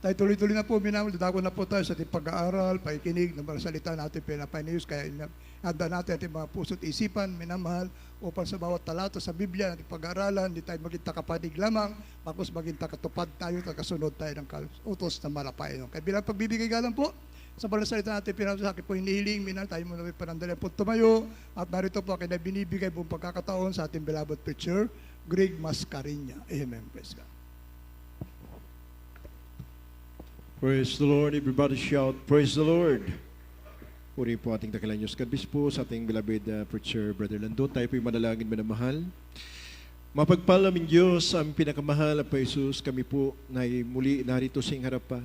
Tayo tuloy-tuloy na po, minamahal. Dadako na po tayo sa ating pag-aaral, pakikinig ng mga salita natin pinapanius. Kaya handa natin ating mga puso't isipan, minamahal, upang sa bawat talata sa Biblia, ating pag-aaralan, hindi tayo maging takapanig lamang, tapos maging takatupad tayo, takasunod tayo ng utos na malapayan. Kaya bilang pagbibigay galang po, sa mga salita natin pinapasakit po hinihiling, minahal, tayo muna may panandalian po tumayo, at narito po akin na binibigay buong pagkakataon sa ating beloved preacher, Greg Mascarinya. Amen. Praise God. Praise the Lord. Everybody shout, praise the Lord. Puri po ating dakilang Diyos. God bless po sa ating beloved preacher, Brother Lando. Tayo po'y manalangin manamahal. Mapagpala aming Diyos, ang pinakamahal na po Jesus, kami po na muli narito sa iyong harapan.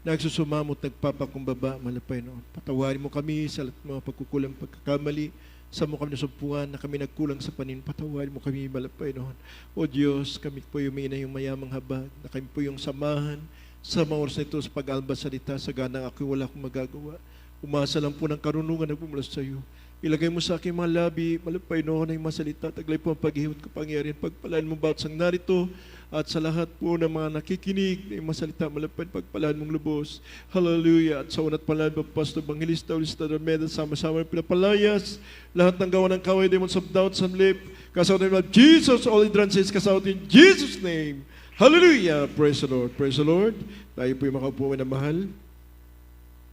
Nagsusumamot, nagpapakumbaba, malapay noon. Patawarin mo kami sa lahat mga pagkukulang pagkakamali. Sa mo kami nasumpuan na kami nagkulang sa panin. Patawarin mo kami, malapay noon. O Diyos, kami po yung yung mayamang habag, na kami po yung samahan sa mga oras na ito sa pag-alba salita, sa ganang ako wala akong magagawa. Umasa lang po ng karunungan na bumula sa iyo. Ilagay mo sa aking mga labi, malapay noon na yung mga salita, taglay po ang paghihot kapangyarihan, pagpalaan mo bawat sang narito, at sa lahat po ng mga nakikinig na yung mga salita, malapay, pagpalaan mong lubos. Hallelujah. At sa unat palaan, Pastor Bangilista, Ulista Rameda, sama-sama ng pinapalayas, lahat ng gawa ng kaway, demons of doubt, some lip, kasawat ng Jesus, all hindrances, kasawat in Jesus' name. Hallelujah! Praise the Lord. Praise the Lord. Tayo po'y makaupo na mahal.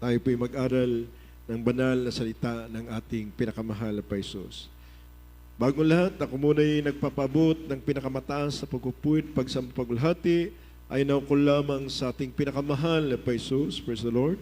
Tayo po'y mag-aral ng banal na salita ng ating pinakamahal na Paisos. Bago lahat, ako muna'y nagpapabot ng pinakamataas sa pagkupuit, pagsampagulhati, ay naukol lamang sa ating pinakamahal na Paisos. Praise the Lord.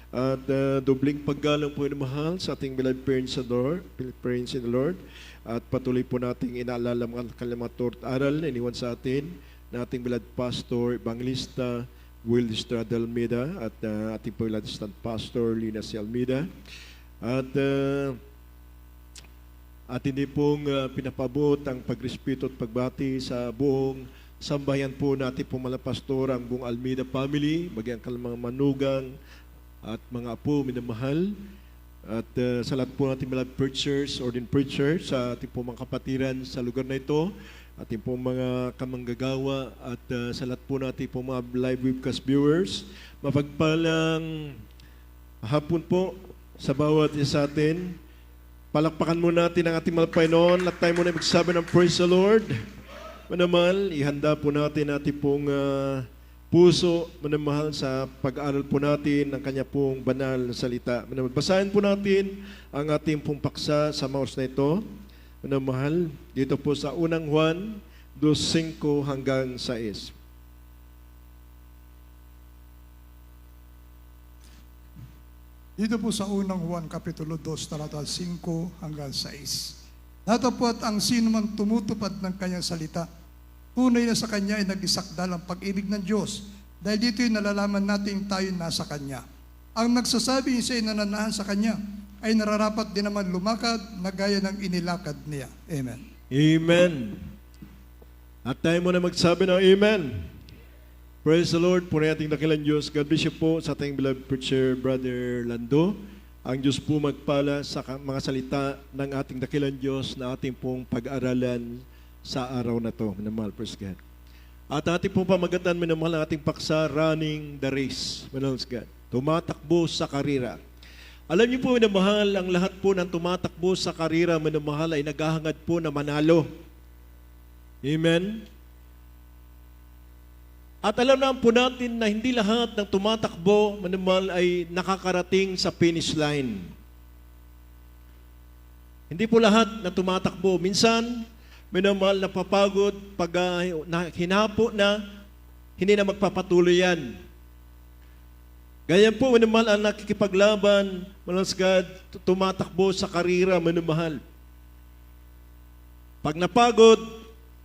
At dobling paggalang po na mahal sa ating beloved parents in the Lord. At patuloy po nating inaalala ang kalamatort aral na iniwan sa atin na ating beloved Pastor, Evangelista, Will Estrada Almeida, at ating beloved Assistant Pastor, Lina C. Almeida. At hindi pong pinapabot ang pagrespeto at pagbati sa buong sambayan po natin pong mga pastor, ang buong Almeida family, maging ang mga manugang at mga apo, minamahal. At sa lahat po natin mga preachers, ordained preachers, sa ating po mga kapatiran sa lugar na ito, ating pong mga kamanggagawa at sa lahat po natin pong mga live webcast viewers. Mapagpalang hapon po sa bawat isa sa atin. Palakpakan mo natin ang ating mga Panginoon at tayo muna magsabi ng praise the Lord. Manamal, ihanda po natin ating pong puso, manamahal sa pag-aaral po natin ng kanya pong banal na salita. Manamal, basahin po natin ang ating pong paksa sa mga oras na ito. Manamahal, dito po sa unang Juan 2:5 hanggang 6. Dito po sa unang Juan Kapitulo 2, talata 5 hanggang 6. Natapot ang sino man tumutupad ng kanyang salita, tunay na sa kanya ay nag-isakdal ang pag-ibig ng Diyos, dahil dito'y nalalaman natin tayo nasa kanya. Ang nagsasabi siya'y nananahan sa kanya, ay nararapat din naman lumakad na gaya ng inilakad niya. Amen. Amen. At tayo muna magsabi ng Amen. Praise the Lord. Puri ating dakilang Diyos. God bless you po sa ating beloved preacher, Brother Lando. Ang Diyos po magpala sa mga salita ng ating dakilang Diyos na ating pong pag-aralan sa araw na to. Minamahal, praise God. At ating pong pamagatan, minamahal, ang ating paksa, running the race. Minamahal, God. Tumatakbo sa karira. Alam niyo po, minamahal, ang lahat po ng tumatakbo sa karira, minamahal, ay naghahangad po na manalo. Amen? At alam naman po natin na hindi lahat ng tumatakbo, minamahal, ay nakakarating sa finish line. Hindi po lahat na tumatakbo. Minsan, minamahal, napapagod, pag hinapo na, hindi na magpapatuloy yan. Ganyan po, minamahal, ang nakikipaglaban, malas God, tumatakbo sa karira, minamahal. Pag napagod,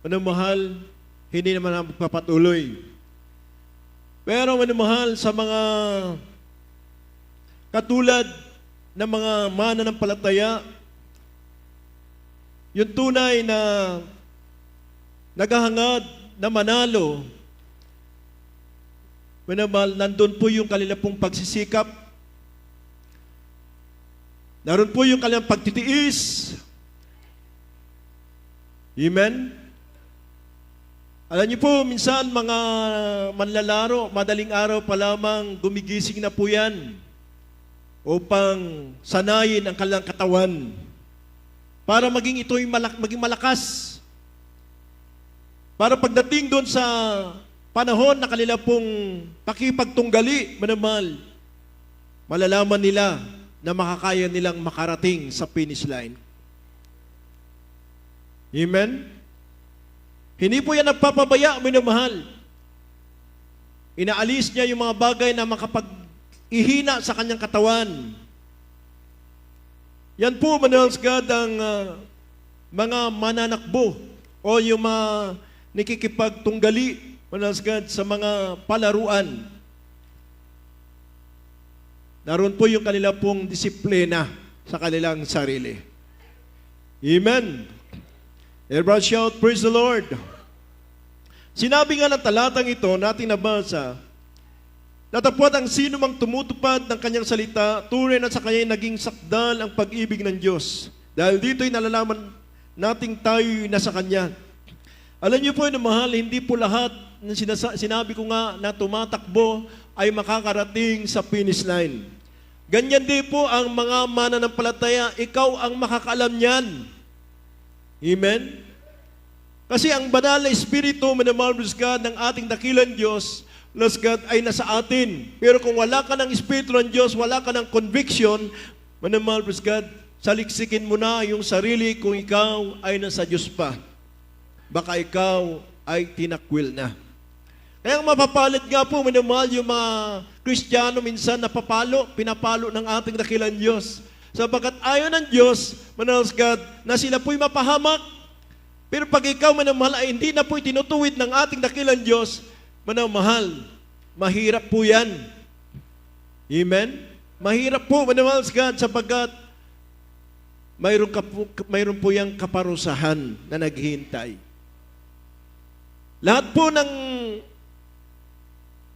minamahal, hindi naman ang magpapatuloy. Pero minamahal, sa mga katulad ng mga mananampalataya, yung tunay na naghahangad na manalo, minamahal, nandun po yung kanila pong pagsisikap. Naroon po yung kanilang pagtitiis. Amen? Alam niyo po, minsan mga manlalaro, madaling araw pa lamang gumigising na po yan upang sanayin ang kanilang katawan para maging ito'y maging malakas. Para pagdating doon sa panahon na kanila pong pakipagtunggali, manamahal, malalaman nila na makakaya nilang makarating sa finish line. Amen? Hindi po yan nagpapabaya, minamahal. Inaalis niya yung mga bagay na makapag-ihina sa kanyang katawan. Yan po, manahal God, ang mga mananakbo o yung mga nakikipagtunggali, manahal God, sa mga palaruan. Naroon po yung kanila pong disiplina sa kanilang sarili. Amen. Everybody shout, praise the Lord. Sinabi nga ng talatang ito, nating nabasa, natapwat ang sino mang tumutupad ng kanyang salita, tunay na sa kanya naging sakdal ang pag-ibig ng Diyos. Dahil dito'y nalalaman nating tayo'y nasa Kanya. Alam niyo po na mahal, hindi po lahat ng sinabi ko nga na tumatakbo ay makakarating sa finish line. Ganyan din po ang mga mananampalataya, ikaw ang makakaalam niyan. Amen? Kasi ang banal na Espiritu, minamahal God, ng ating dakilang Diyos, Lord God, ay nasa atin. Pero kung wala ka ng Espiritu ng Diyos, wala ka ng conviction, minamahal God, saliksikin mo na yung sarili kung ikaw ay nasa Diyos pa. Baka ikaw ay tinakwil na. Kaya mapapalit nga po, minamahal, yung mga Kristiyano minsan napapalo, pinapalo ng ating dakilang Diyos. Sapagkat ayaw ng Diyos, manahal God, na sila po'y mapahamak. Pero pag ikaw, manamahal, ay hindi na po'y tinutuwid ng ating dakilang Diyos, manamahal, mahirap po yan. Amen? Mahirap po, manamahal God, sapagkat mayroon po yung kaparusahan na naghihintay. Lahat po ng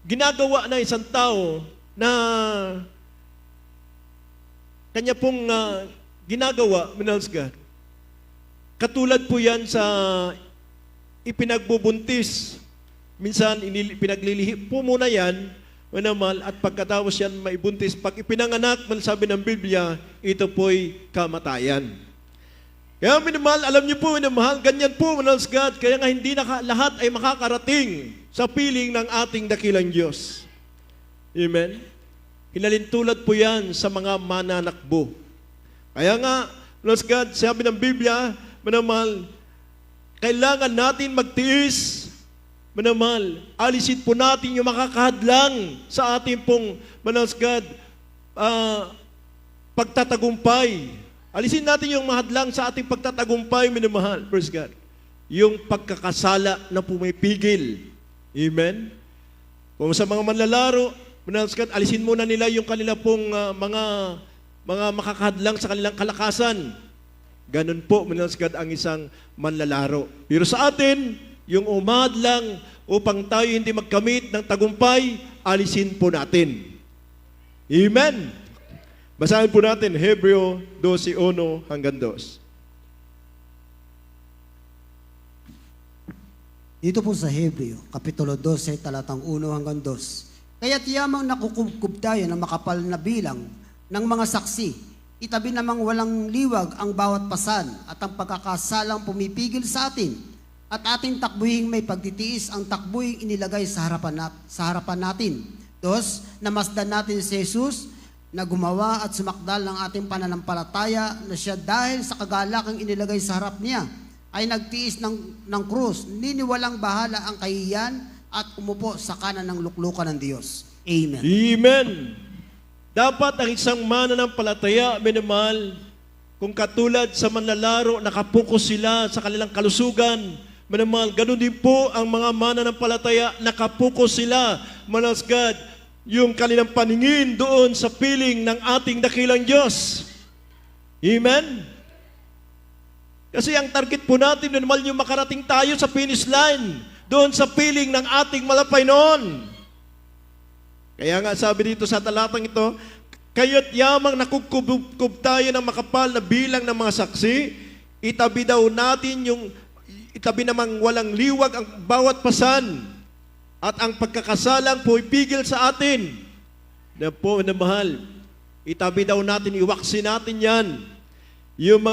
ginagawa na isang tao na kanya pong ginagawa, minahal God. Katulad po yan sa ipinagbubuntis. Minsan, pinaglilihi po muna yan, manamahal, at pagkatapos yan maibuntis. Pag ipinanganak, sabi ng Biblia, ito po'y kamatayan. Kaya minamahal, alam niyo po, minamahal, ganyan po, minahal God, kaya nga hindi lahat ay makakarating sa piling ng ating dakilang Diyos. Amen? Hinalintulad po yan sa mga mananakbo. Kaya nga, Lord God, sabi ng Biblia, manamahal, kailangan natin magtiis, manamahal, alisin po natin yung makakahadlang sa ating pong, manahal God, pagtatagumpay. Alisin natin yung mahadlang sa ating pagtatagumpay, minamahal, praise God. Yung pagkakasala na pumipigil. Amen? Kung sa mga manlalaro, manahal God, alisin muna nila yung kanila pong mga makakahadlang sa kanilang kalakasan. Ganun po, manahal God, ang isang manlalaro. Pero sa atin, yung umadlang upang tayo hindi magkamit ng tagumpay, alisin po natin. Amen? Basahin po natin, Hebreo 12:1 hanggang 2. Dito po sa Hebreo, Kapitulo 12, talatang 1 hanggang 2. Kaya't yamang nakukubkub tayo ng makapal na bilang ng mga saksi. Itabi namang walang liwag ang bawat pasan at ang pagkakasalang pumipigil sa atin. At ating takbuhing may pagtitiis ang takbuhing inilagay sa harapan natin. 2, namasdan natin si Jesus na gumawa at sumakdal ng ating pananampalataya na siya dahil sa kagalakang inilagay sa harap niya ay nagtiis ng krus, niniwalang bahala ang kahihiyan at umupo sa kanan ng luklukan ng Diyos. Amen. Amen. Dapat ang isang mananampalataya, minamahal, kung katulad sa manlalaro, nakapokus sila sa kanilang kalusugan, minamahal, ganun din po ang mga mananampalataya, nakapokus sila, manahal God, yung kanilang paningin doon sa piling ng ating dakilang Diyos. Amen? Kasi ang target po natin, normal yung makarating tayo sa finish line, doon sa piling ng ating malapay noon. Kaya nga sabi dito sa talatang ito, kaya't yamang nakukubkub tayo ng makapal na bilang ng mga saksi, itabi daw natin yung itabi namang walang liwag ang bawat pasan, at ang pagkakasalang po ipigil sa atin. Na po na mahal, itabi daw natin, iwaksi natin yan. Yung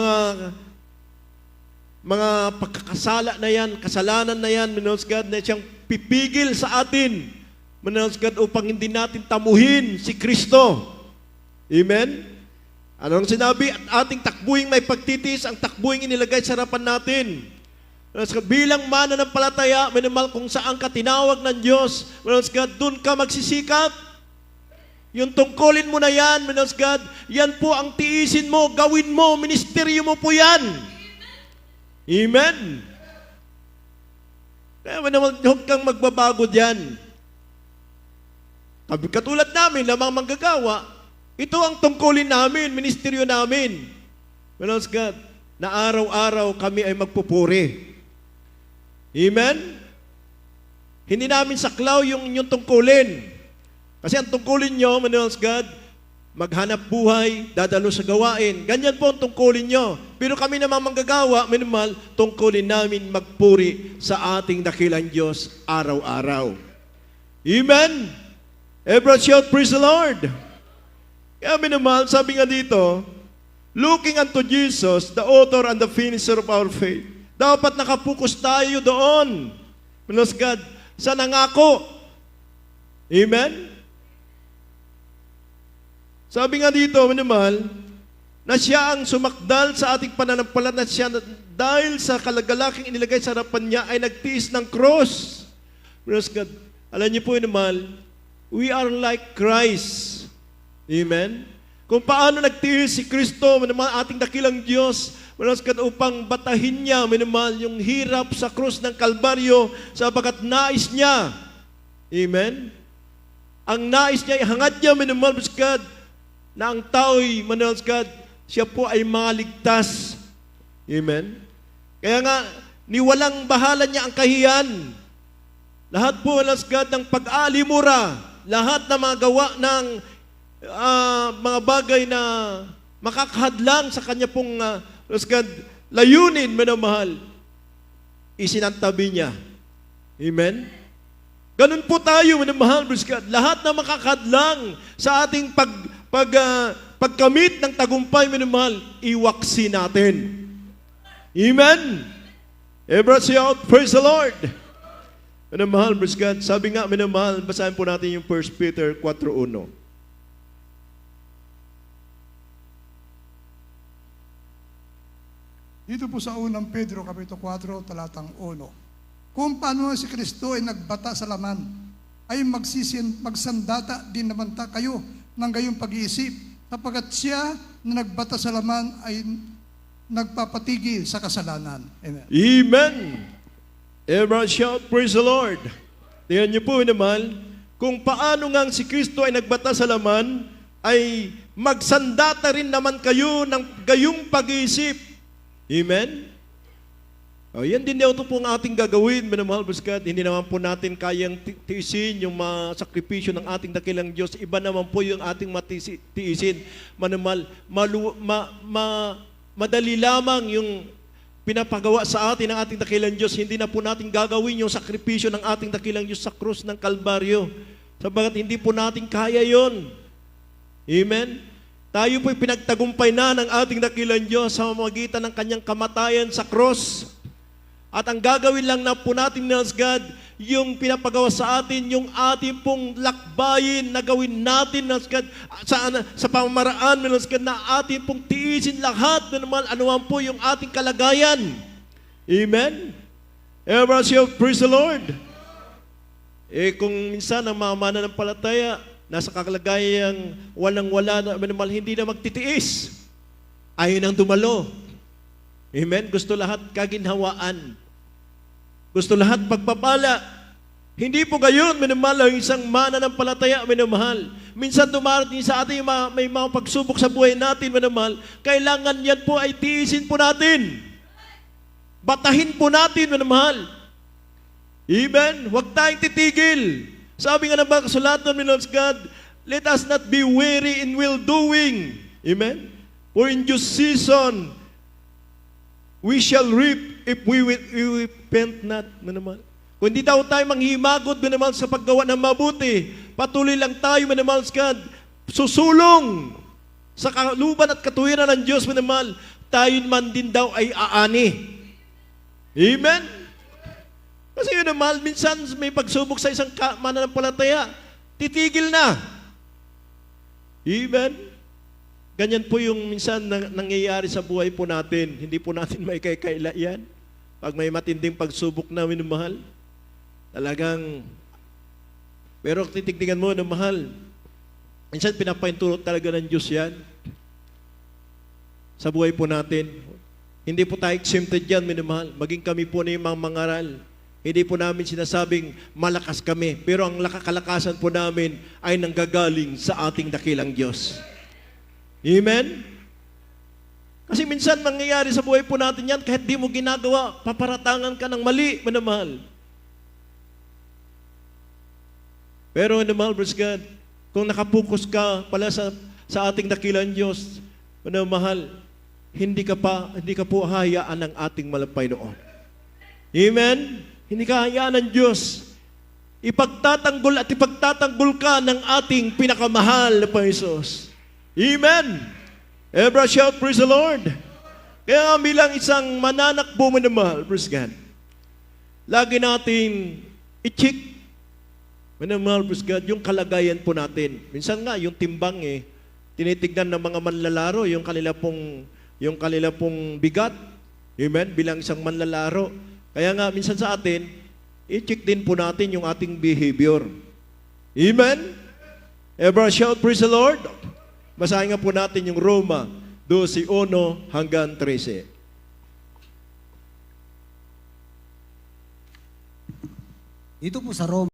mga pagkakasala na yan, kasalanan na yan, Manolos God, na siyang pipigil sa atin, Manolos God, upang hindi natin tamuhin si Kristo. Amen? Anong sinabi? At ating takbuing may pagtitis, ang takbuing inilagay sa harapan natin. Manolos God, bilang mananampalataya, minamahal, kung saan ka tinawag ng Diyos, Manolos God, dun ka magsisikap. Yung tungkulin mo na yan, Manolos God, yan po ang tiisin mo, gawin mo, ministeryo mo po yan. Amen? Kaya naman, huwag kang magbabago diyan. Katulad namin, lamang manggagawa, ito ang tungkulin namin, ministeryo namin. Manolos God, na araw-araw kami ay magpupuri. Amen? Hindi namin saklaw yung inyong tungkulin. Kasi ang tungkulin nyo, Manolos God, maghanap buhay, dadalo sa gawain. Ganyan po ang tungkulin nyo. Pero kami naman manggagawa, minimal, tungkulin namin magpuri sa ating dakilang Diyos araw-araw. Amen? Everyone shout, praise the Lord. Kaya minimal, sabi nga dito, looking unto Jesus, the author and the finisher of our faith. Dapat nakapokus tayo doon. Manolos God, sa nangako. Amen? Sabi nga dito, minamahal, na siya ang sumakdal sa ating pananampalataya, na siya dahil sa kalagalaking inilagay sa harapan niya ay nagtiis ng cross. Praise God. Alam niyo po, minamahal, we are like Christ. Amen? Kung paano nagtiis si Kristo, minamahal, ating dakilang Diyos, praise God, upang batahin niya, minamahal, yung hirap sa cross ng Kalbaryo, sapagat nais niya. Amen? Ang nais niya, ihangad niya, minamahal, praise God, na ang tao'y, Manolos God, siya po ay maligtas. Amen? Kaya nga, niwalang bahala niya ang kahiyan. Lahat po, Manolos God, ng pag-aalimura, lahat na mga gawa ng mga bagay na makakahadlang sa kanya pong, Manolos God, layunin, minamahal, isinantabi niya. Amen? Ganun po tayo, minamahal, Manolos God. Lahat na makakahadlang sa ating pagkamit ng tagumpay, minamahal, iwaksi natin. Amen? Everyone shout, praise the Lord. Minamahal, praise God. Sabi nga, minamahal, basahin po natin yung 1 Peter 4:1. Dito po sa unang Pedro, Kapitulo 4, talatang 1. Kung paano si Kristo ay nagbata sa laman, ay magsandata din naman kayo ng gayong pag-iisip, sapagkat siya na nagbata sa laman ay nagpapatigil sa kasalanan. Amen. Amen. Everyone shout, praise the Lord. Tingnan niyo po naman, kung paano nga si Kristo ay nagbata sa laman, ay magsandata rin naman kayo ng gayong pag-iisip. Amen? O, yan din ito po ang ating gagawin, minamahal, God. Hindi naman po natin kayang tiisin yung sakripisyo ng ating dakilang Diyos. Iba naman po yung ating tiisin. Minamahal, madali lamang yung pinapagawa sa atin ng ating dakilang Diyos. Hindi na po natin gagawin yung sakripisyo ng ating dakilang Diyos sa krus ng Kalbaryo. Sabagat hindi po natin kaya yon. Amen? Tayo po'y pinagtagumpay na ng ating dakilang Diyos sa pamamagitan ng kanyang kamatayan sa krus. At ang gagawin lang na po natin, God, yung pinapagawa sa atin, yung ating pong lakbayin na gawin natin, God, sa pamamaraan, God, na ating pong tiisin lahat na naman anuman po yung ating kalagayan. Amen? Everyone shout, praise the Lord. Kung minsan ang mga mananampalataya, nasa kakalagayang walang-wala na minimal, hindi na magtitiis. Ayaw nang dumalo. Amen? Gusto lahat kaginhawaan. Gusto lahat pagpapala. Hindi po gayon, minimal, ang isang mananampalataya, minamahal. Minsan dumarating sa atin may mga pagsubok sa buhay natin, minamahal. Kailangan yan po ay tiisin po natin. Batahin po natin, minamahal. Amen? Huwag tayong titigil. Sabi nga ng mga kasulatan, minamahal God, let us not be weary in well-doing. Amen? For in due season, we shall reap if we repent not. Manamahal. Kung hindi daw tayo manghimagod, manamahal, sa paggawa ng mabuti, patuloy lang tayo, manamahal, susulong sa kaluban at katuwiran ng Diyos, manamahal, tayo man din daw ay aani. Amen? Kasi yun, manamahal, minsan may pagsubok sa isang mananampalataya, titigil na. Amen? Ganyan po yung minsan nangyayari sa buhay po natin. Hindi po natin may kaila yan. Pag may matinding pagsubok na, minamahal, talagang, pero titignan mo, minamahal, minsan pinapaintulot talaga ng Diyos yan sa buhay po natin. Hindi po tayo exempted yan, minamahal. Maging kami po na yung mga mangaral. Hindi po namin sinasabing malakas kami, pero ang kalakasan po namin ay nanggagaling sa ating dakilang Diyos. Amen? Kasi minsan mangyayari sa buhay po natin yan, kahit di mo ginagawa, paparatangan ka ng mali, minamahal. Pero minamahal, praise God, kung nakapokus ka pala sa ating dakilang Diyos, minamahal, hindi ka po hayaan ng ating malapay noon. Amen? Hindi ka hayaan ng Diyos. Ipagtatanggol at ipagtatanggol ka ng ating pinakamahal na Panginoon. Amen. Every shout, praise the Lord. Kaya bilang isang mananakbo, minamahal, praise God, lagi natin i-check, minamahal, praise God, yung kalagayan po natin. Minsan nga, yung timbang tinitignan ng mga manlalaro, yung kanila pong bigat. Amen? Bilang isang manlalaro. Kaya nga, minsan sa atin, i-check din po natin yung ating behavior. Amen? Every shout, praise the Lord. Basahin nga po natin yung Roma 12:1 hanggang 13. Dito po sa Roma